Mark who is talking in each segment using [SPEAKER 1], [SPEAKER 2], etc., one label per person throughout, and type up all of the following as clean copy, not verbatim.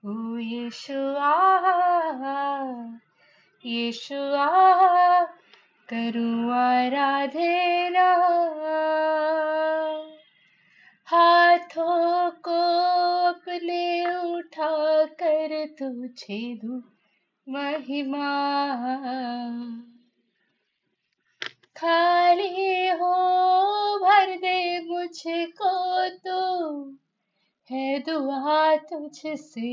[SPEAKER 1] ओ यीशुआ यीशुआ करूं आराधना, हाथों को अपने उठा कर तुझे दूं महिमा। खाली हो भर दे मुझको तू, है दुआ तुझसे,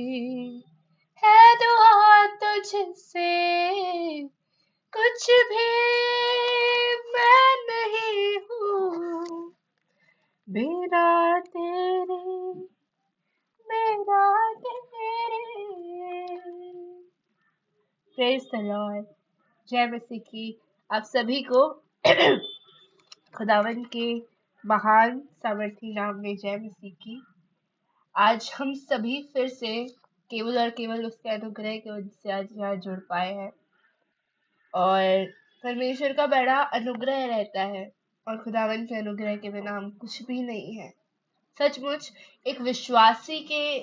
[SPEAKER 1] है दुआ तुझसे। कुछ भी मैं नहीं हूँ मेरा तेरे, मेरा तेरे। Praise the Lord. जय मसीह की आप सभी को खुदावन के महान सामर्थी नाम में जय मसीह की। आज हम सभी फिर से केवल और केवल उसके अनुग्रह की वजह से आज यहाँ जुड़ पाए हैं, और परमेश्वर का बड़ा अनुग्रह रहता है, और खुदावन के अनुग्रह के बिना हम कुछ भी नहीं है। सचमुच एक विश्वासी के,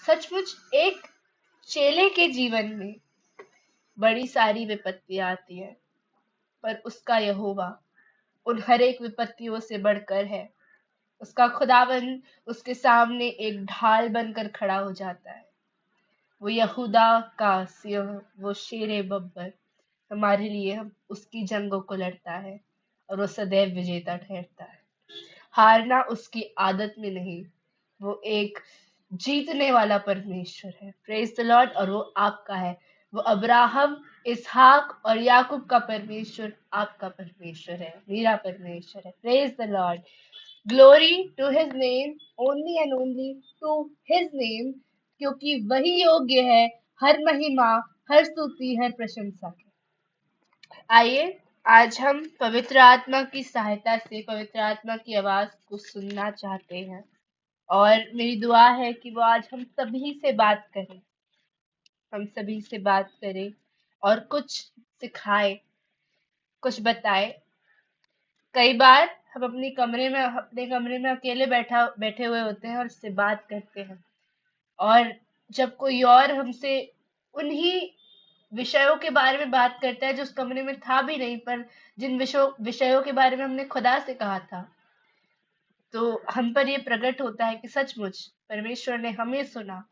[SPEAKER 1] सचमुच एक चेले के जीवन में बड़ी सारी विपत्तियां आती है, पर उसका यहोवा उन हर एक विपत्तियों से बढ़कर है। उसका खुदावन उसके सामने एक ढाल बनकर खड़ा हो जाता है। वो यहूदा का सिंह, वो शेरे बब्बर हमारे लिए हम उसकी जंगों को लड़ता है, और वो सदैव विजेता ठहरता है। हारना उसकी आदत में नहीं, वो एक जीतने वाला परमेश्वर है। Praise the Lord. और वो आपका है, वो अब्राहम, इसहाक और याकूब का परमेश्वर आपका परमेश्वर है, मेरा परमेश्वर है। Praise the lord. Glory to his name, only and only to his name, क्योंकि वही योग्य है हर महिमा, हर स्तुति, हर प्रशंसा के। आइए आज हम पवित्र आत्मा की सहायता से पवित्र आत्मा की आवाज को सुनना चाहते हैं, और मेरी दुआ है कि वो आज हम सभी से बात करे, हम सभी से बात करे और कुछ सिखाए, कुछ बताए। कई बार हम अपने कमरे में अकेले बैठे हुए होते हैं और उससे बात करते हैं, और जब कोई और हमसे उन्हीं विषयों के बारे में बात करता है जो उस कमरे में था भी नहीं, पर जिन विषयों के बारे में हमने खुदा से कहा था, तो हम पर ये प्रकट होता है कि सचमुच परमेश्वर ने हमें सुना,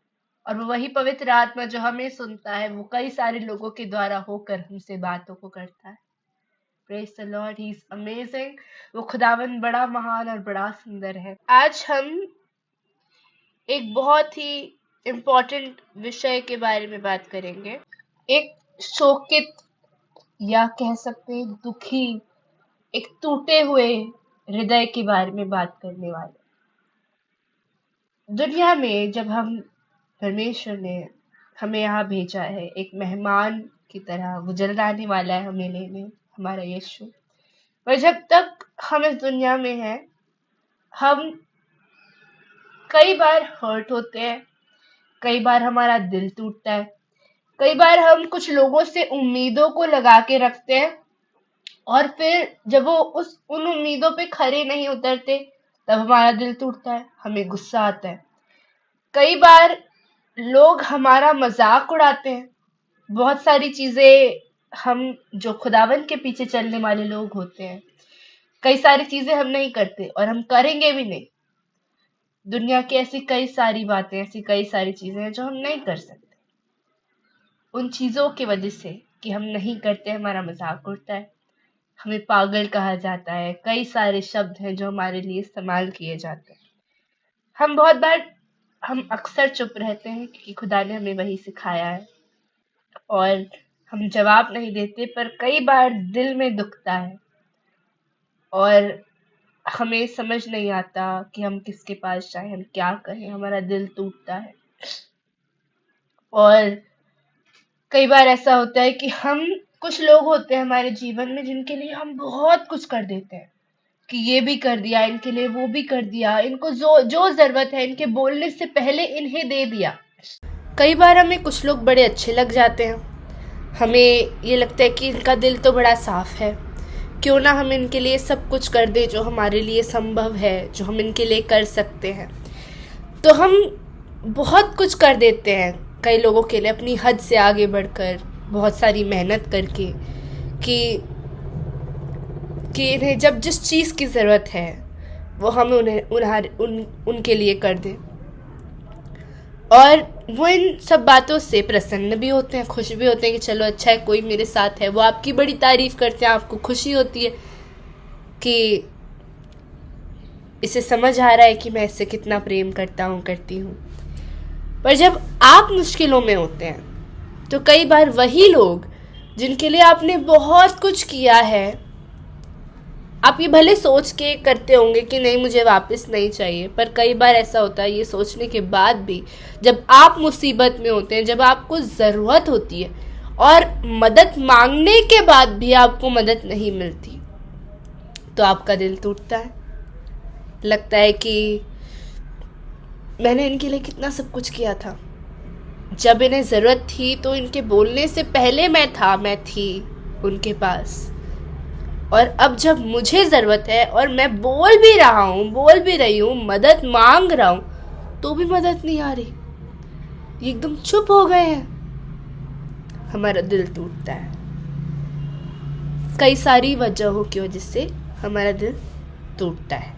[SPEAKER 1] और वो वही पवित्र आत्मा जो हमें सुनता है, वो कई सारे लोगों के द्वारा होकर हमसे बातों को करता है। Praise the Lord, he is amazing. वो खुदावन बड़ा महान और बड़ा सुंदर है। आज हम एक बहुत ही इम्पोर्टेंट विषय के बारे में बात करेंगे। एक शोकित, या कह सकते हैं दुखी, एक टूटे हुए हृदय के बारे में बात करने वाले। दुनिया में जब हम, परमेश्वर ने हमें यहाँ भेजा है एक मेहमान की तरह, वो जल्द आने वाला है हमें लेने, हमारा यीशु। पर जब तक हम इस दुनिया में हैं, हम कई बार हर्ट होते हैं, कई बार हमारा दिल टूटता है, कई बार हम कुछ लोगों से उम्मीदों को लगा के रखते हैं, और फिर जब वो उन उम्मीदों पे खरे नहीं उतरते, तब हमारा दिल टूटता है, हमें गुस्सा आता है। कई बार लोग हमारा मजाक उड़ाते हैं। बहुत सारी चीजें, हम जो खुदावन के पीछे चलने वाले लोग होते हैं, कई सारी चीजें हम नहीं करते, और हम करेंगे भी नहीं। दुनिया की ऐसी कई सारी बातें, ऐसी कई सारी चीजें हैं जो हम नहीं कर सकते। उन चीजों की वजह से कि हम नहीं करते, हमारा मजाक उड़ता है, हमें पागल कहा जाता है, कई सारे शब्द हैं जो हमारे लिए इस्तेमाल किए जाते हैं। हम अक्सर चुप रहते हैं क्योंकि खुदा ने हमें वही सिखाया है, और हम जवाब नहीं देते, पर कई बार दिल में दुखता है, और हमें समझ नहीं आता कि हम किसके पास जाएं, हम क्या करें, हमारा दिल टूटता है। और कई बार ऐसा होता है कि कुछ लोग होते हैं हमारे जीवन में जिनके लिए हम बहुत कुछ कर देते हैं, कि ये भी कर दिया इनके लिए, वो भी कर दिया, इनको जो जरूरत है इनके बोलने से पहले इन्हें दे दिया। कई बार हमें कुछ लोग बड़े अच्छे लग जाते हैं, हमें ये लगता है कि इनका दिल तो बड़ा साफ है, क्यों ना हम इनके लिए सब कुछ कर दें जो हमारे लिए संभव है, जो हम इनके लिए कर सकते हैं। तो हम बहुत कुछ कर देते हैं कई लोगों के लिए, अपनी हद से आगे बढ़कर, बहुत सारी मेहनत करके, कि इन्हें जब जिस चीज़ की ज़रूरत है वो हम उनके लिए कर दें। और वो इन सब बातों से प्रसन्न भी होते हैं, खुश भी होते हैं कि चलो अच्छा है, कोई मेरे साथ है। वो आपकी बड़ी तारीफ करते हैं, आपको खुशी होती है कि इसे समझ आ रहा है कि मैं इससे कितना प्रेम करता हूँ, करती हूँ। पर जब आप मुश्किलों में होते हैं तो कई बार वही लोग जिनके लिए आपने बहुत कुछ किया है, आप ये भले सोच के करते होंगे कि नहीं मुझे वापस नहीं चाहिए, पर कई बार ऐसा होता है ये सोचने के बाद भी, जब आप मुसीबत में होते हैं, जब आपको ज़रूरत होती है और मदद मांगने के बाद भी आपको मदद नहीं मिलती, तो आपका दिल टूटता है। लगता है कि मैंने इनके लिए कितना सब कुछ किया था, जब इन्हें ज़रूरत थी तो इनके बोलने से पहले मैं थी उनके पास, और अब जब मुझे ज़रूरत है और मैं बोल भी रही हूँ, मदद मांग रहा हूँ, तो भी मदद नहीं आ रही, ये एकदम चुप हो गए हैं। हमारा दिल टूटता है। कई सारी वजहों की वजह से हमारा दिल टूटता है।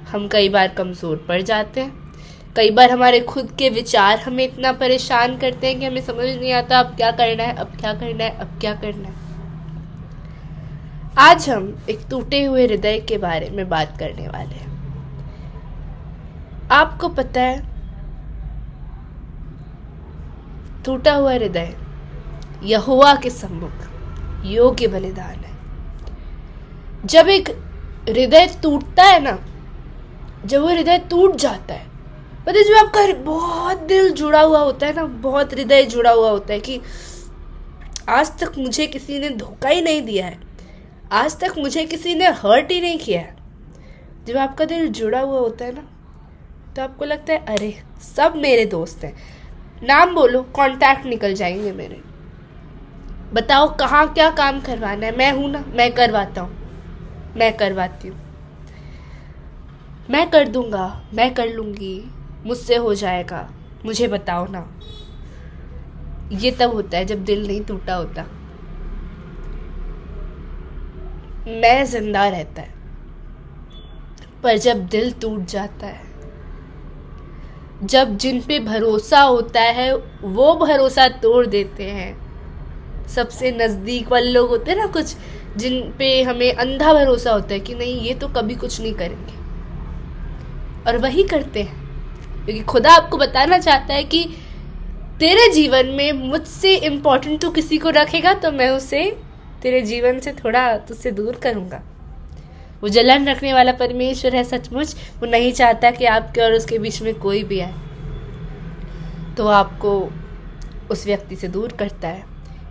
[SPEAKER 1] हम कई बार कमज़ोर पड़ जाते हैं, कई बार हमारे खुद के विचार हमें इतना परेशान करते हैं कि हमें समझ नहीं आता अब क्या करना है, अब क्या करना है, अब क्या करना है। आज हम एक टूटे हुए हृदय के बारे में बात करने वाले हैं। आपको पता है, टूटा हुआ हृदय यहोवा के सम्मुख योग्य बलिदान है। जब एक हृदय टूटता है ना, जब वो हृदय टूट जाता है, पता है, जो आपका बहुत दिल जुड़ा हुआ होता है ना, बहुत हृदय जुड़ा हुआ होता है कि आज तक मुझे किसी ने धोखा ही नहीं दिया है, आज तक मुझे किसी ने हर्ट ही नहीं किया है। जब आपका दिल जुड़ा हुआ होता है ना, तो आपको लगता है अरे सब मेरे दोस्त हैं, नाम बोलो कांटेक्ट निकल जाएंगे मेरे, बताओ कहाँ क्या काम करवाना है, मैं हूँ ना, मैं करवाता हूँ, मैं करवाती हूँ, मैं कर दूंगा, मैं कर लूँगी, मुझसे हो जाएगा, मुझे बताओ ना। ये तब होता है जब दिल नहीं टूटा होता, मैं जिंदा रहता है। पर जब दिल टूट जाता है, जब जिन पे भरोसा होता है वो भरोसा तोड़ देते हैं, सबसे नज़दीक वाले लोग होते हैं ना, कुछ जिन पे हमें अंधा भरोसा होता है कि नहीं ये तो कभी कुछ नहीं करेंगे, और वही करते हैं, क्योंकि खुदा आपको बताना चाहता है कि तेरे जीवन में मुझसे इम्पोर्टेंट तो किसी को रखेगा तो मैं उसे तेरे जीवन से थोड़ा तुझसे दूर करूँगा। वो जलन रखने वाला परमेश्वर है सचमुच, वो नहीं चाहता कि आपके और उसके बीच में कोई भी आए, तो आपको उस व्यक्ति से दूर करता है।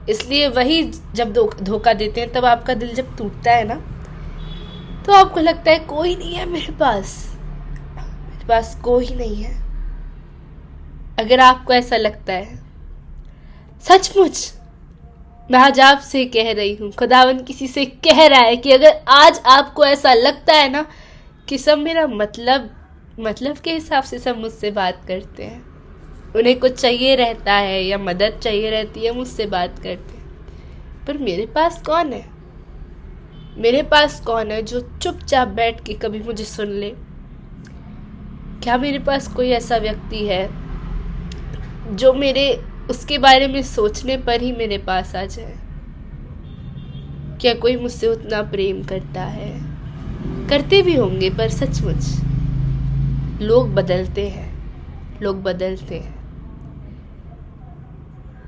[SPEAKER 1] इसलिए वही जब धोखा देते हैं, तब आपका दिल जब टूटता है ना, तो आपको लगता है कोई नहीं है मेरे पास कोई नहीं है। अगर आपको ऐसा लगता है, सचमुच मैं आज आपसे कह रही हूँ, खुदावन किसी से कह रहा है कि अगर आज आपको ऐसा लगता है ना कि सब मेरा मतलब के हिसाब से सब मुझसे बात करते हैं, उन्हें कुछ चाहिए रहता है या मदद चाहिए रहती है, मुझसे बात करते हैं, पर मेरे पास कौन है? मेरे पास कौन है जो चुपचाप बैठ के कभी मुझे सुन ले? क्या मेरे पास कोई ऐसा व्यक्ति है जो उसके बारे में सोचने पर ही मेरे पास आ जाए? क्या कोई मुझसे उतना प्रेम करता है? करते भी होंगे, पर सचमुच लोग बदलते हैं।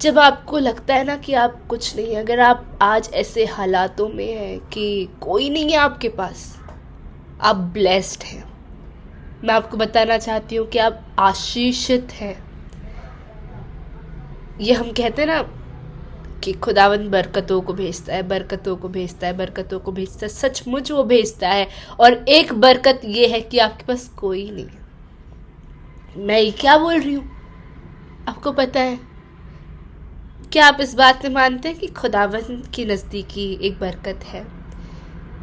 [SPEAKER 1] जब आपको लगता है ना कि आप कुछ नहीं, अगर आप आज ऐसे हालातों में हैं कि कोई नहीं है आपके पास, आप ब्लेस्ड हैं। मैं आपको बताना चाहती हूँ कि आप आशीषित हैं। ये हम कहते हैं ना कि खुदावंद बरकतों को भेजता है, सचमुच वो भेजता है। और एक बरकत ये है कि आपके पास कोई नहीं है। मैं ये क्या बोल रही हूँ, आपको पता है? क्या आप इस बात में मानते हैं कि खुदावंद की नज़दीकी एक बरकत है?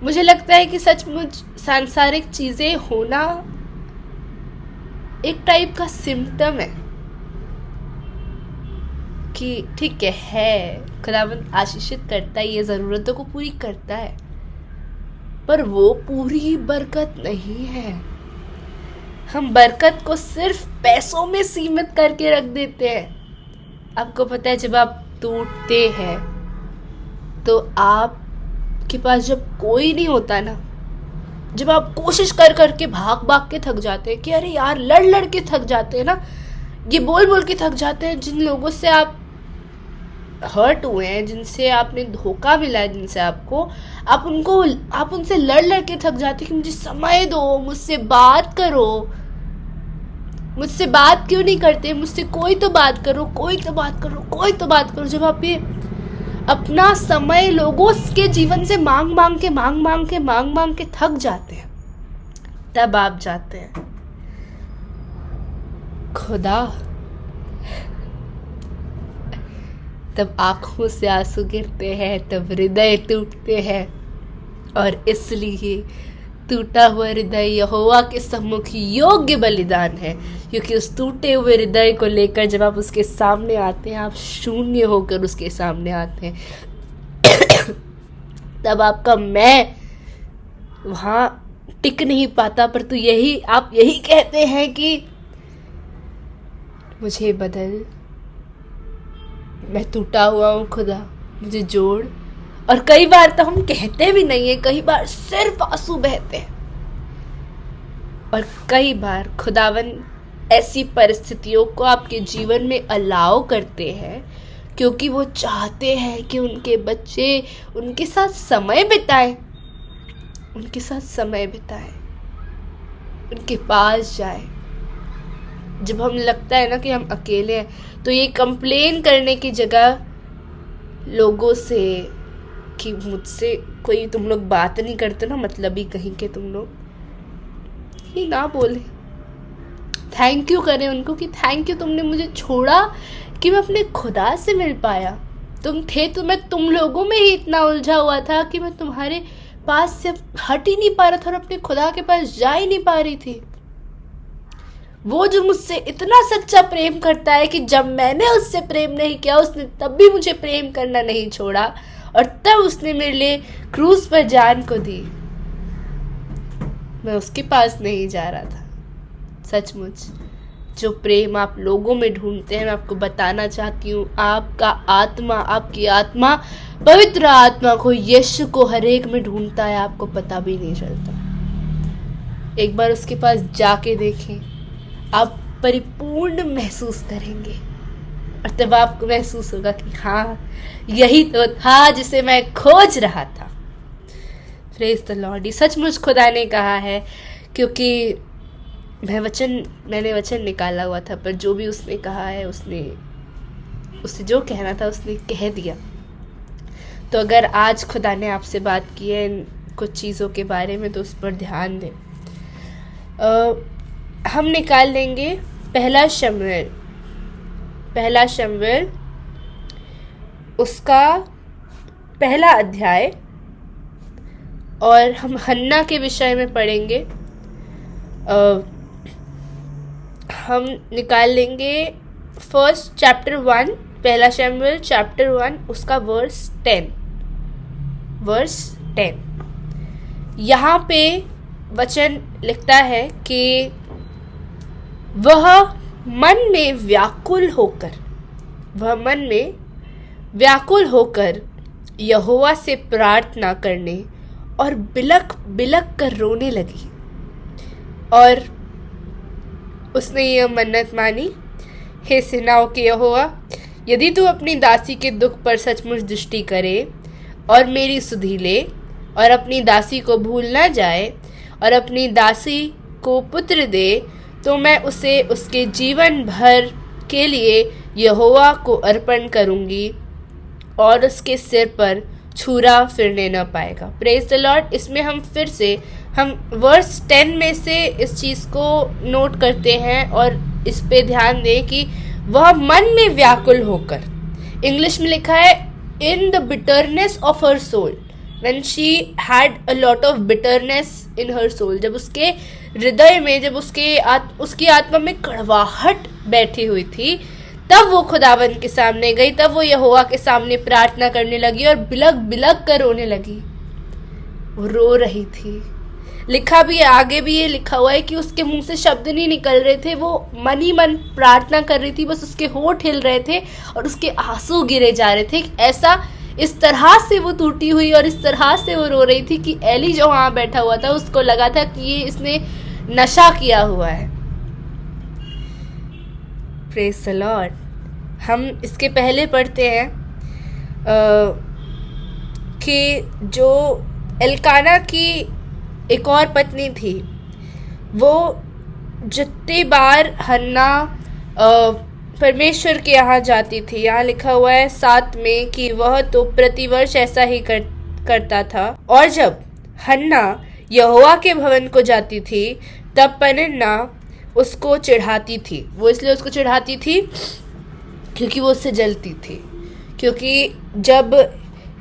[SPEAKER 1] मुझे लगता है कि सचमुच सांसारिक चीज़ें होना एक टाइप का सिम्टम है, कि ठीक है खुदावंद आशीषित करता है, ये ज़रूरतों को पूरी करता है, पर वो पूरी बरकत नहीं है। हम बरकत को सिर्फ पैसों में सीमित करके रख देते हैं। आपको पता है जब आप टूटते हैं तो आपके पास जब कोई नहीं होता ना, जब आप कोशिश कर करके भाग भाग के थक जाते हैं कि अरे यार लड़ लड़ के थक जाते हैं ना, ये बोल बोल के थक जाते हैं, जिन लोगों से आप हर्ट हुए हैं, जिनसे आपने धोखा मिला है, जिनसे आप उनसे लड़ लड़ के थक जाते हैं कि मुझे समय दो, मुझसे बात करो, मुझसे बात क्यों नहीं करते, मुझसे कोई तो बात करो, कोई तो बात करो, कोई तो बात करो। जब आप ये अपना समय लोगों के जीवन से मांग मांग के थक जाते हैं, तब आप जाते हैं खुदा, तब आंखों से आंसू गिरते हैं, तब हृदय टूटते हैं। और इसलिए टूटा हुआ हृदय यहोवा के सम्मुख योग्य बलिदान है, क्योंकि उस टूटे हुए हृदय को लेकर जब आप उसके सामने आते हैं, आप शून्य होकर उसके सामने आते हैं तब आपका मैं वहाँ टिक नहीं पाता, पर तो आप यही कहते हैं कि मुझे बदल, मैं टूटा हुआ हूँ खुदा, मुझे जोड़। और कई बार तो हम कहते भी नहीं है, कई बार सिर्फ आंसू बहते हैं। और कई बार खुदावन ऐसी परिस्थितियों को आपके जीवन में अलाउ करते हैं क्योंकि वो चाहते हैं कि उनके बच्चे उनके साथ समय बिताएं, उनके साथ समय बिताएं, उनके पास जाए। जब हम लगता है ना कि हम अकेले हैं, तो ये कंप्लेन करने की जगह लोगों से कि मुझसे कोई तुम लोग बात नहीं करते ना, मतलब ही कहीं के तुम लोग, ये ना बोले, थैंक यू करें उनको कि थैंक यू तुमने मुझे छोड़ा कि मैं अपने खुदा से मिल पाया। तुम थे तो मैं तुम लोगों में ही इतना उलझा हुआ था कि मैं तुम्हारे पास से हट ही नहीं पा रहा था और अपने खुदा के पास जा ही नहीं पा रही थी। वो जो मुझसे इतना सच्चा प्रेम करता है कि जब मैंने उससे प्रेम नहीं किया, उसने तब भी मुझे प्रेम करना नहीं छोड़ा, और तब उसने मेरे लिए क्रूज पर जान को दी। मैं उसके पास नहीं जा रहा था। सचमुच जो प्रेम आप लोगों में ढूंढते हैं, मैं आपको बताना चाहती हूँ, आपकी आत्मा पवित्र आत्मा को, यीशु को हर एक में ढूंढता है, आपको पता भी नहीं चलता। एक बार उसके पास जाके देखें, आप परिपूर्ण महसूस करेंगे, और तब आपको महसूस होगा कि हाँ, यही तो था जिसे मैं खोज रहा था। Praise the Lord. सचमुच खुदा ने कहा है, क्योंकि मैंने वचन निकाला हुआ था, पर जो भी उसने कहा है, उससे जो कहना था उसने कह दिया। तो अगर आज खुदा ने आपसे बात की है कुछ चीज़ों के बारे में, तो उस पर ध्यान दें। हम निकाल लेंगे पहला शमूएल उसका पहला अध्याय, और हम हन्ना के विषय में पढ़ेंगे। हम निकाल लेंगे फर्स्ट चैप्टर 1, पहला शमूएल चैप्टर 1 उसका वर्स 10। यहाँ पे वचन लिखता है कि वह मन में व्याकुल होकर यहोवा से प्रार्थना करने और बिलक कर रोने लगी, और उसने यह मन्नत मानी, हे सेनाओं के यहोवा, यदि तू अपनी दासी के दुख पर सचमुच दृष्टि करे और मेरी सुधि ले, और अपनी दासी को भूल न जाए, और अपनी दासी को पुत्र दे, तो मैं उसे उसके जीवन भर के लिए यहोवा को अर्पण करूंगी, और उसके सिर पर छुरा फिरने न पाएगा। Praise the Lord. इसमें हम वर्स 10 में से इस चीज़ को नोट करते हैं, और इस पे ध्यान दें कि वह मन में व्याकुल होकर, इंग्लिश में लिखा है in the bitterness of her soul, when she had a lot of bitterness in her soul, जब उसके हृदय में, जब उसकी आत्मा में कड़वाहट बैठी हुई थी, तब वो खुदावंद के सामने गई, तब वो यहोवा के सामने प्रार्थना करने लगी और बिलक बिलक कर रोने लगी। वो रो रही थी। लिखा भी है, आगे भी ये लिखा हुआ है कि उसके मुंह से शब्द नहीं निकल रहे थे, वो मन ही मन प्रार्थना कर रही थी, बस उसके होंठ हिल रहे थे और उसके आंसू गिरे जा रहे थे। ऐसा इस तरह से वो टूटी हुई और इस तरह से वो रो रही थी कि एली जो वहां बैठा हुआ था उसको लगा था कि ये इसने नशा किया हुआ है। Praise the Lord. हम इसके पहले पढ़ते हैं कि जो एल्काना की एक और पत्नी थी, वो जितनी बार हन्ना परमेश्वर के यहाँ जाती थी, यहाँ लिखा हुआ है 7 में कि वह तो प्रतिवर्ष ऐसा ही करता था। और जब हन्ना यहोवा के भवन को जाती थी तब पनिन्ना उसको चिढ़ाती थी। वो इसलिए उसको चिढ़ाती थी क्योंकि वो उससे जलती थी। क्योंकि जब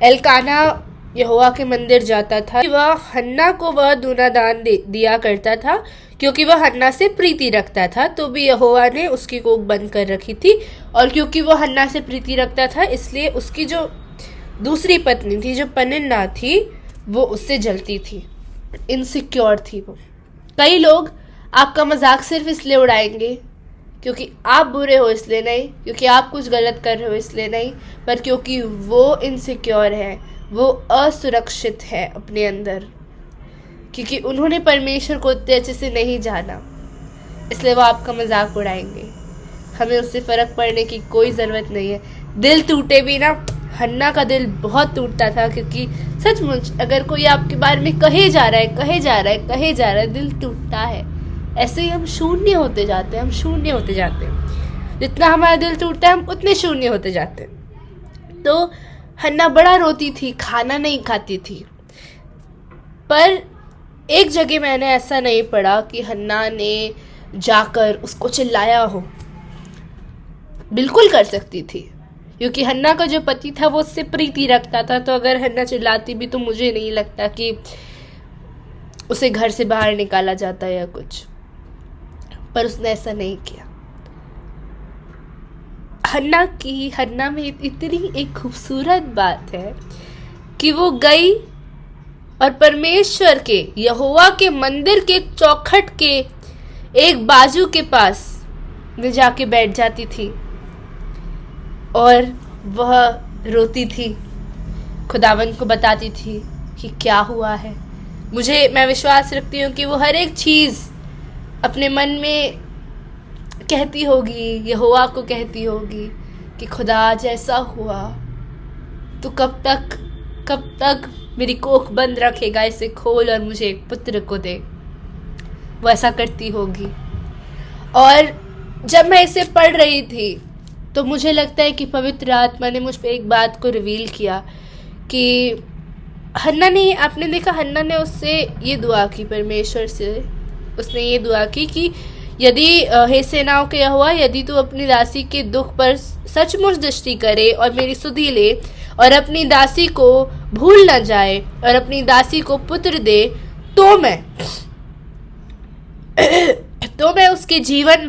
[SPEAKER 1] एल्काना यहोवा के मंदिर जाता था, वह हन्ना को वह दूना दान दिया करता था क्योंकि वह हन्ना से प्रीति रखता था। तो भी यहोवा ने उसकी कोख बंद कर रखी थी, और क्योंकि वह हन्ना से प्रीति रखता था इसलिए उसकी जो दूसरी पत्नी थी, जो पनिन्ना थी, वो उससे जलती थी, इनसिक्योर थी वो। कई लोग आपका मजाक सिर्फ इसलिए उड़ाएंगे क्योंकि आप बुरे हो इसलिए नहीं, क्योंकि आप कुछ गलत कर रहे हो इसलिए नहीं, पर क्योंकि वो इनसिक्योर है, वो असुरक्षित है अपने अंदर, क्योंकि उन्होंने परमेश्वर को उतने अच्छे से नहीं जाना, इसलिए वो आपका मजाक उड़ाएंगे। हमें उससे फ़र्क पड़ने की कोई ज़रूरत नहीं है। दिल टूटे भी ना, हन्ना का दिल बहुत टूटता था, क्योंकि सचमुच अगर कोई आपके बारे में कहे जा रहा है, दिल टूटता है। ऐसे ही हम शून्य होते जाते हैं, जितना हमारा दिल टूटता है हम उतने शून्य होते जाते हैं। तो हन्ना बड़ा रोती थी, खाना नहीं खाती थी। पर एक जगह मैंने ऐसा नहीं पढ़ा कि हन्ना ने जाकर उसको चिल्लाया हो। बिल्कुल कर सकती थी, क्योंकि हन्ना का जो पति था वो उससे प्रीति रखता था। तो अगर हन्ना चिल्लाती भी तो मुझे नहीं लगता कि उसे घर से बाहर निकाला जाता या कुछ, पर उसने ऐसा नहीं किया। हन्ना में इतनी एक खूबसूरत बात है कि वो गई और परमेश्वर के, यहोवा के मंदिर के चौखट के एक बाजू के पास वो जाके बैठ जाती थी और वह रोती थी, खुदावंद को बताती थी कि क्या हुआ है। मैं विश्वास रखती हूँ कि वो हर एक चीज़ अपने मन में कहती होगी, यहोवा को कहती होगी कि खुदा आज ऐसा हुआ, तो कब तक मेरी कोख बंद रखेगा, इसे खोल और मुझे एक पुत्र को दे। वो ऐसा करती होगी। और जब मैं इसे पढ़ रही थी तो मुझे लगता है कि पवित्र आत्मा ने मुझ पे एक बात को रिवील किया कि हन्ना ने उससे ये दुआ की, परमेश्वर से उसने ये दुआ की कि यदि हे सेनाओं के यहोवा, यदि तू अपनी दासी के दुख पर सचमुच दृष्टि करे और मेरी सुधि ले और अपनी दासी को भूल न जाए और अपनी दासी को पुत्र दे, तो मैं उसके जीवन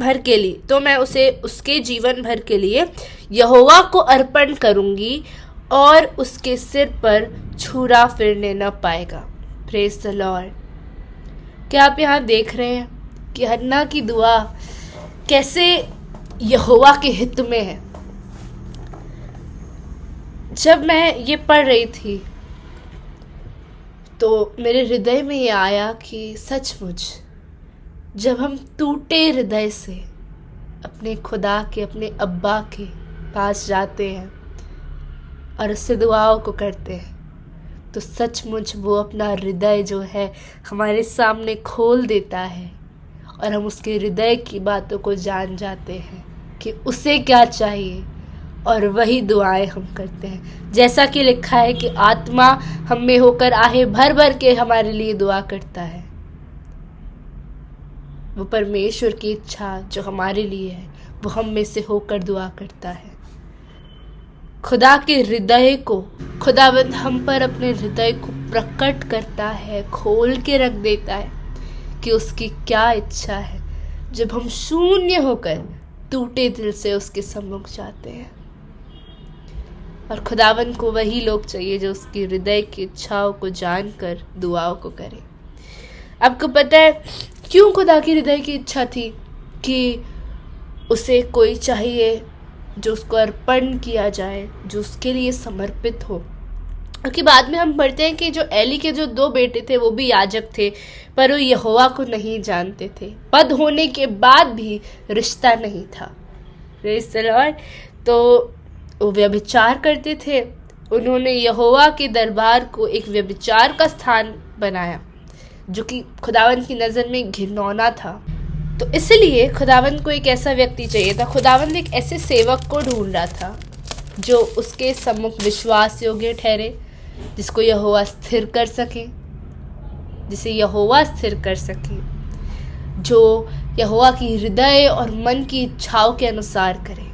[SPEAKER 1] भर के लिए यहोवा को अर्पण करूंगी और उसके सिर पर छुरा फिरने न पाएगा। Praise the Lord. क्या आप यहाँ देख रहे हैं कि हन्ना की दुआ कैसे यहोवा के हित में है? जब मैं ये पढ़ रही थी तो मेरे हृदय में ये आया कि सचमुच जब हम टूटे हृदय से अपने खुदा के, अपने अब्बा के पास जाते हैं और उससे दुआओं को करते हैं, तो सचमुच वो अपना हृदय जो है हमारे सामने खोल देता है और हम उसके हृदय की बातों को जान जाते हैं कि उसे क्या चाहिए, और वही दुआएं हम करते हैं। जैसा कि लिखा है कि आत्मा हम में होकर आहे भर भर के हमारे लिए दुआ करता है। वो परमेश्वर की इच्छा जो हमारे लिए है वो हम में से होकर दुआ करता है। खुदा के हृदय को खुदावंद हम पर अपने हृदय को प्रकट करता है, खोल के रख देता है कि उसकी क्या इच्छा है। जब हम शून्य होकर टूटे दिल से उसके सम्मुख जाते हैं। और खुदावन को वही लोग चाहिए जो उसकी हृदय की इच्छाओं को जानकर दुआओं को करें। आपको पता है क्यों खुदा की हृदय की इच्छा थी कि उसे कोई चाहिए जो उसको अर्पण किया जाए, जो उसके लिए समर्पित हो। क्योंकि बाद में हम पढ़ते हैं कि जो एली के जो 2 बेटे थे वो भी याजक थे, पर वो यहोवा को नहीं जानते थे। पद होने के बाद भी रिश्ता नहीं था। Praise the Lord. तो वो व्यभिचार करते थे। उन्होंने यहोवा के दरबार को एक व्यभिचार का स्थान बनाया, जो कि खुदावन की नज़र में घिनौना था। तो इसलिए खुदावन को एक ऐसा व्यक्ति चाहिए था। खुदावन एक ऐसे सेवक को ढूंढ रहा था जो उसके सम्मुख विश्वास योग्य ठहरे, जिसको यहोवा स्थिर कर सके, जिसे यहोवा स्थिर कर सके, जो यहोवा की हृदय और मन की इच्छाओं के अनुसार करे।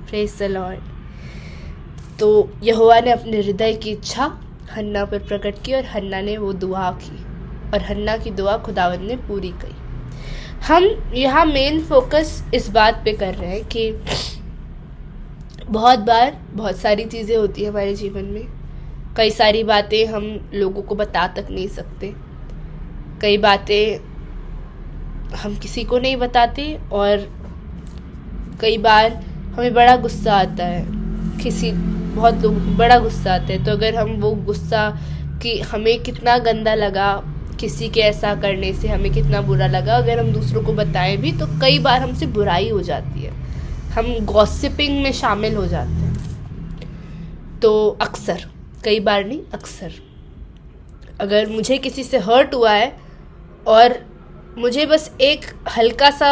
[SPEAKER 1] Praise the Lord. तो यहोवा ने अपने हृदय की इच्छा हन्ना पर प्रकट की और हन्ना ने वो दुआ की और हन्ना की दुआ खुदावन ने पूरी की। हम यहाँ मेन फोकस इस बात पे कर रहे हैं कि बहुत बार बहुत सारी चीज़ें होती हैं हमारे जीवन में। कई सारी बातें हम लोगों को बता तक नहीं सकते, कई बातें हम किसी को नहीं बताते, और कई बार हमें बड़ा गुस्सा आता है, बहुत लोगों को बड़ा गुस्सा आता है। तो अगर हम वो गुस्सा कि हमें कितना गंदा लगा, किसी के ऐसा करने से हमें कितना बुरा लगा, अगर हम दूसरों को बताएं भी तो कई बार हमसे बुराई हो जाती है, हम गॉसिपिंग में शामिल हो जाते हैं। तो अक्सर, कई बार नहीं, अक्सर अगर मुझे किसी से हर्ट हुआ है और मुझे बस एक हल्का सा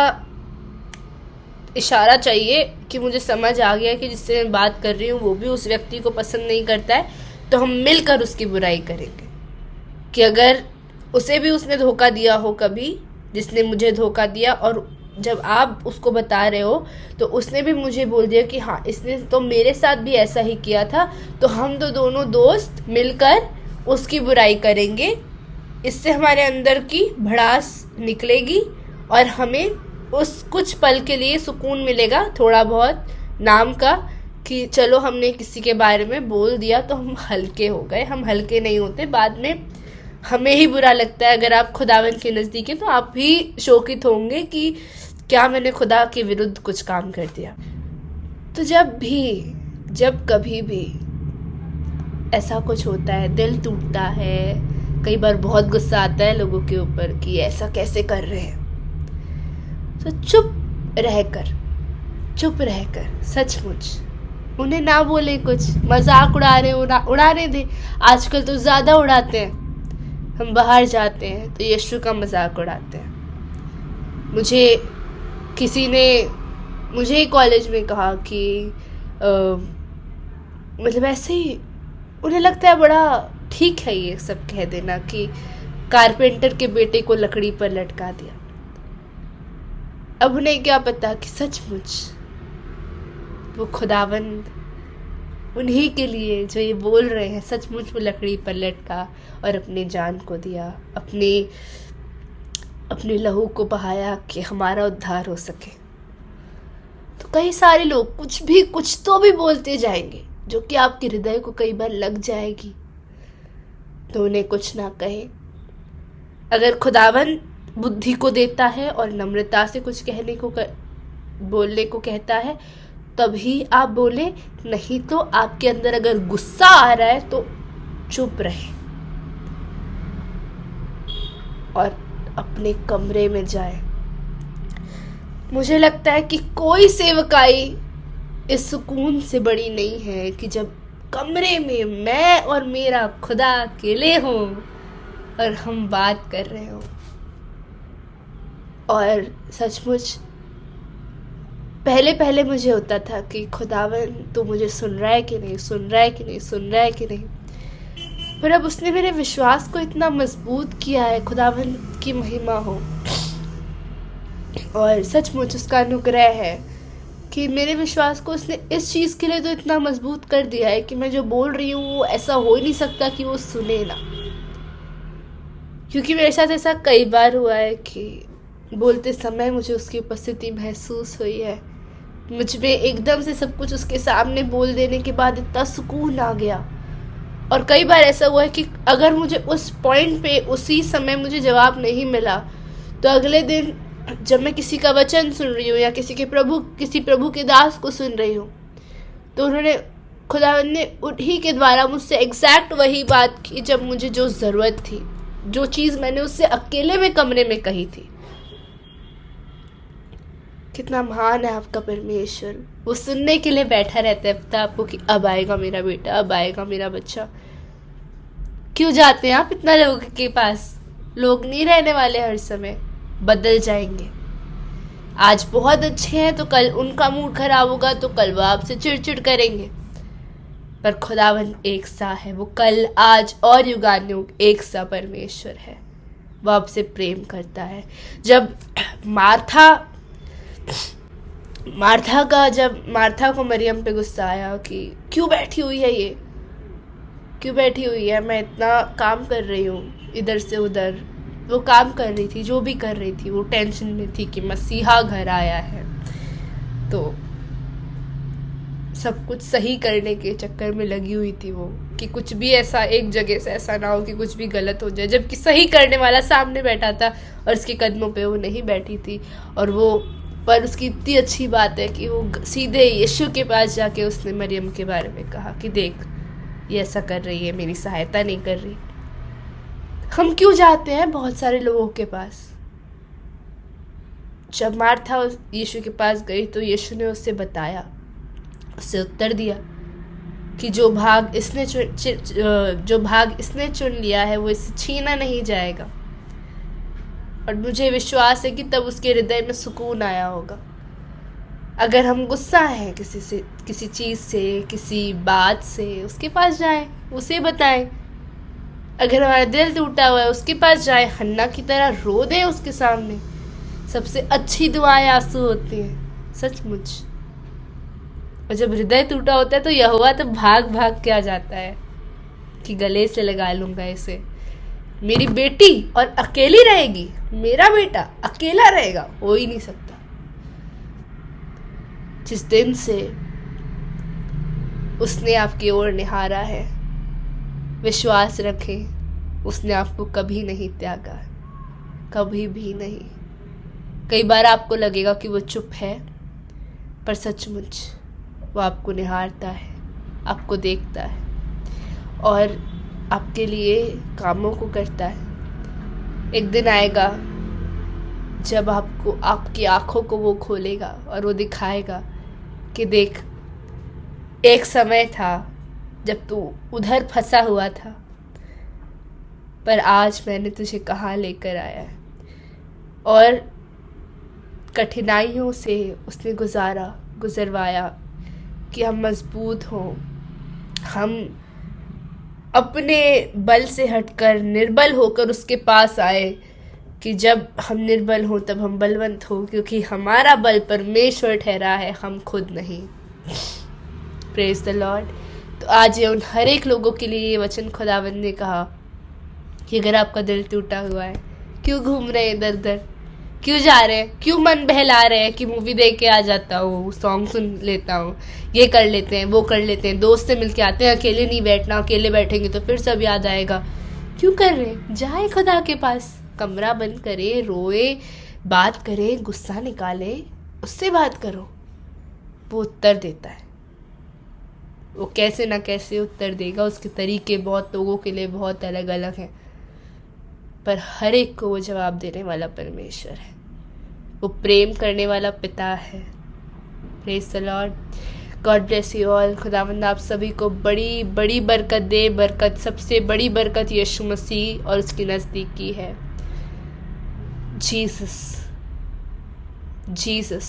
[SPEAKER 1] इशारा चाहिए कि मुझे समझ आ गया कि जिससे मैं बात कर रही हूँ वो भी उस व्यक्ति को पसंद नहीं करता है, तो हम मिलकर उसकी बुराई करेंगे। कि अगर उसे भी उसने धोखा दिया हो कभी, जिसने मुझे धोखा दिया, और जब आप उसको बता रहे हो तो उसने भी मुझे बोल दिया कि हाँ इसने तो मेरे साथ भी ऐसा ही किया था, तो हम तो दोनों दोस्त मिलकर उसकी बुराई करेंगे। इससे हमारे अंदर की भड़ास निकलेगी और हमें उस कुछ पल के लिए सुकून मिलेगा, थोड़ा बहुत नाम का, कि चलो हमने किसी के बारे में बोल दिया तो हम हल्के हो गए। हम हल्के नहीं होते, बाद में हमें ही बुरा लगता है। अगर आप खुदावन के नज़दीक हैं तो आप भी शोकित होंगे कि क्या मैंने खुदा के विरुद्ध कुछ काम कर दिया। तो जब कभी भी ऐसा कुछ होता है, दिल टूटता है, कई बार बहुत गुस्सा आता है लोगों के ऊपर कि ऐसा कैसे कर रहे हैं, तो चुप रहकर सचमुच उन्हें ना बोले, कुछ मजाक उड़ा रहे उड़ाने दे। आजकल तो ज़्यादा उड़ाते हैं। हम बाहर जाते हैं तो यीशु का मजाक उड़ाते हैं। मुझे कॉलेज में कहा कि मतलब ऐसे ही उन्हें लगता है बड़ा ठीक है ये सब कह देना कि कारपेंटर के बेटे को लकड़ी पर लटका दिया। अब उन्हें क्या पता कि सचमुच वो खुदावंद उन्हीं के लिए जो ये बोल रहे हैं, सचमुच वो लकड़ी पर लटका और अपनी जान को दिया, अपने लहू को बहाया कि हमारा उद्धार हो सके। तो कई सारे लोग कुछ तो भी बोलते जाएंगे जो कि आपके हृदय को कई बार लग जाएगी, तो उन्हें कुछ ना कहे। अगर खुदावन बुद्धि को देता है और नम्रता से कुछ बोलने को कहता है तभी आप बोले, नहीं तो आपके अंदर अगर गुस्सा आ रहा है तो चुप रहे और अपने कमरे में जाए। मुझे लगता है कि कोई सेवकाई इस सुकून से बड़ी नहीं है कि जब कमरे में मैं और मेरा खुदा अकेले हों और हम बात कर रहे हों। और सचमुच पहले मुझे होता था कि खुदावन तो मुझे सुन रहा है कि नहीं, पर अब उसने मेरे विश्वास को इतना मजबूत किया है। खुदावन की महिमा हो, और सचमुच उसका अनुग्रह है कि मेरे विश्वास को उसने इस चीज़ के लिए तो इतना मजबूत कर दिया है कि मैं जो बोल रही हूँ वो ऐसा हो ही नहीं सकता कि वो सुने ना। क्योंकि मेरे साथ ऐसा कई बार हुआ है कि बोलते समय मुझे उसकी उपस्थिति महसूस हुई है। मुझ में एकदम से सब कुछ उसके सामने बोल देने के बाद इतना सुकून आ गया। और कई बार ऐसा हुआ है कि अगर मुझे उस पॉइंट पे उसी समय मुझे जवाब नहीं मिला, तो अगले दिन जब मैं किसी का वचन सुन रही हूँ या किसी प्रभु के दास को सुन रही हूँ, तो उन्होंने, खुदावंद ने उन्हीं के द्वारा मुझसे एग्जैक्ट वही बात की जब मुझे जो ज़रूरत थी, जो चीज़ मैंने उससे अकेले में कमरे में कही थी। कितना महान है आपका परमेश्वर। वो सुनने के लिए बैठा रहता है, पता आपको कि अब आएगा मेरा बेटा, अब आएगा मेरा बच्चा। क्यों जाते हैं आप इतना लोगों के पास? लोग नहीं रहने वाले, हर समय बदल जाएंगे। आज बहुत अच्छे हैं तो कल उनका मूड खराब होगा, तो कल वो आपसे चिड़चिड़ करेंगे। पर खुदावंद एक सा है, वो कल आज और युगानुयुग एक सा परमेश्वर है। वो आपसे प्रेम करता है। जब मार्था को मरियम पे गुस्सा आया कि क्यों बैठी हुई है ये, क्यों बैठी हुई है, मैं इतना काम कर रही हूँ इधर से उधर। वो काम कर रही थी, जो भी कर रही थी, वो टेंशन में थी कि मसीहा घर आया है, तो सब कुछ सही करने के चक्कर में लगी हुई थी वो, कि कुछ भी ऐसा एक जगह से ऐसा ना हो कि कुछ भी गलत हो जाए, जबकि सही करने वाला सामने बैठा था और उसके कदमों पे वो नहीं बैठी थी। और वो, पर उसकी इतनी अच्छी बात है कि वो सीधे यीशु के पास जाके उसने मरियम के बारे में कहा कि देख, ये ऐसा कर रही है, मेरी सहायता नहीं कर रही। हम क्यों जाते हैं बहुत सारे लोगों के पास? जब मार्था यीशु के पास गई तो यीशु ने उससे बताया, उससे उत्तर दिया कि जो भाग इसने चुन लिया है वो इससे छीना नहीं जाएगा। और मुझे विश्वास है कि तब उसके हृदय में सुकून आया होगा। अगर हम गुस्सा हैं किसी से, किसी चीज़ से, किसी बात से, उसके पास जाएं, उसे बताएं। अगर हमारा दिल टूटा हुआ है, उसके पास जाएं, हन्ना की तरह रो दें उसके सामने। सबसे अच्छी दुआएं आंसू होती हैं, सचमुच। और जब हृदय टूटा होता है तो यहोवा तो भाग भाग के आ जाता है कि गले से लगा लूंगा इसे। मेरी बेटी और अकेली रहेगी, मेरा बेटा अकेला रहेगा, हो ही नहीं सकता। जिस दिन से उसने आपकी ओर निहारा है, विश्वास रखें, उसने आपको कभी नहीं त्यागा, कभी भी नहीं। कई बार आपको लगेगा कि वो चुप है, पर सचमुच वो आपको निहारता है, आपको देखता है और आपके लिए कामों को करता है। एक दिन आएगा जब आपकी आंखों को वो खोलेगा और वो दिखाएगा कि देख, एक समय था जब तू उधर फंसा हुआ था, पर आज मैंने तुझे कहाँ लेकर आया है। और कठिनाइयों से उसने गुजरवाया कि हम मजबूत हों, हम अपने बल से हटकर निर्बल होकर उसके पास आए, कि जब हम निर्बल हों तब हम बलवंत हों, क्योंकि हमारा बल परमेश्वर ठहरा है, हम खुद नहीं। Praise the Lord. तो आज ये उन हर एक लोगों के लिए ये वचन खुदावंद ने कहा कि अगर आपका दिल टूटा हुआ है, क्यों घूम रहे हैं इधर उधर, क्यों जा रहे हैं, क्यों मन बहला रहे हैं कि मूवी देख के आ जाता हूँ, सॉन्ग सुन लेता हूँ, ये कर लेते हैं, वो कर लेते हैं, दोस्त से मिलके आते हैं, अकेले नहीं बैठना, अकेले बैठेंगे तो फिर सब याद आएगा। क्यों कर रहे हैं? जाए खुदा के पास, कमरा बंद करे, रोए, बात करे, गुस्सा निकाले, उससे बात करो। वो उत्तर देता है, वो कैसे ना कैसे उत्तर देगा। उसके तरीके बहुत लोगों के लिए बहुत अलग अलग हैं, पर हर एक को वो जवाब देने वाला परमेश्वर है, वो प्रेम करने वाला पिता है। Praise the Lord. God bless you all. खुदावंद आप सभी को बड़ी बड़ी बरकत दे। बरकत, सबसे बड़ी बरकत यीशु मसीह और उसकी नज़दीकी है। जीसस, जीसस,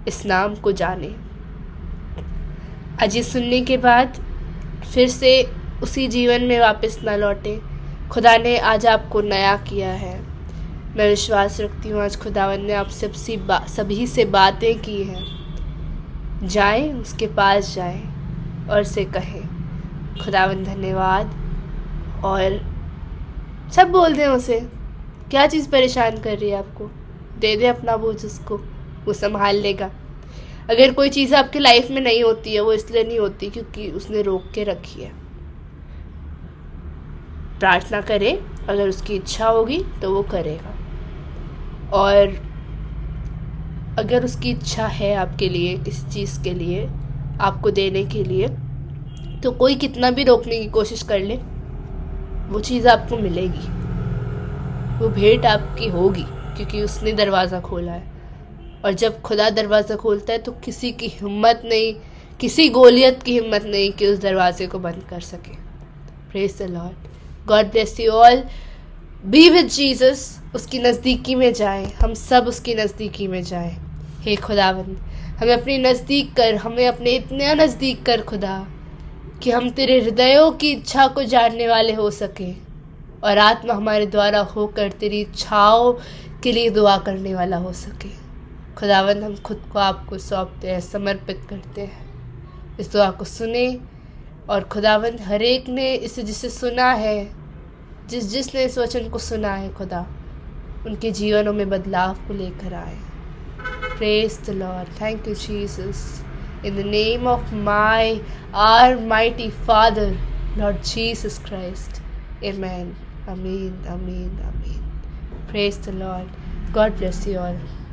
[SPEAKER 1] इस नाम को जाने। आज ये सुनने के बाद फिर से उसी जीवन में वापस ना लौटे। खुदा ने आज आपको नया किया है। मैं विश्वास रखती हूँ आज खुदावन ने आप सभी से बातें की हैं। जाएं, उसके पास जाएं और से कहें खुदावन धन्यवाद, और सब बोल दें उसे क्या चीज़ परेशान कर रही है आपको? दे दे अपना बोझ उसको, वो संभाल लेगा। अगर कोई चीज़ आपकी लाइफ में नहीं होती है, वो इसलिए नहीं होती क्योंकि उसने रोक के रखी है। प्रार्थना करें, अगर उसकी इच्छा होगी तो वो करेगा। और अगर उसकी इच्छा है आपके लिए, किसी चीज़ के लिए, आपको देने के लिए, तो कोई कितना भी रोकने की कोशिश कर ले, वो चीज़ आपको मिलेगी, वो भेंट आपकी होगी, क्योंकि उसने दरवाज़ा खोला है। और जब खुदा दरवाज़ा खोलता है तो किसी की हिम्मत नहीं, किसी गोलियत की हिम्मत नहीं कि उस दरवाजे को बंद कर सके। Praise the Lord. God bless you all. Be with Jesus. उसकी नज़दीकी में जाएं, हम सब उसकी नज़दीकी में जाएं। हे खुदावंद, हमें अपनी नज़दीक कर, हमें अपने इतना नज़दीक कर खुदा, कि हम तेरे हृदयों की इच्छा को जानने वाले हो सके और आत्मा हमारे द्वारा होकर तेरी इच्छाओं के लिए दुआ करने वाला हो सके। खुदावंद, हम खुद को आपको सौंपते हैं, समर्पित करते हैं। इस दुआ को सुने और खुदावंद हर एक ने इसे जिसे सुना है, जिसने इस वचन को सुना है खुदा, उनके जीवनों में बदलाव को लेकर आए। Praise the Lord. Thank you Jesus. In the name of our mighty Father, Lord Jesus Christ. Amen. Amen. Amen. Amen. Praise the Lord. God bless you all.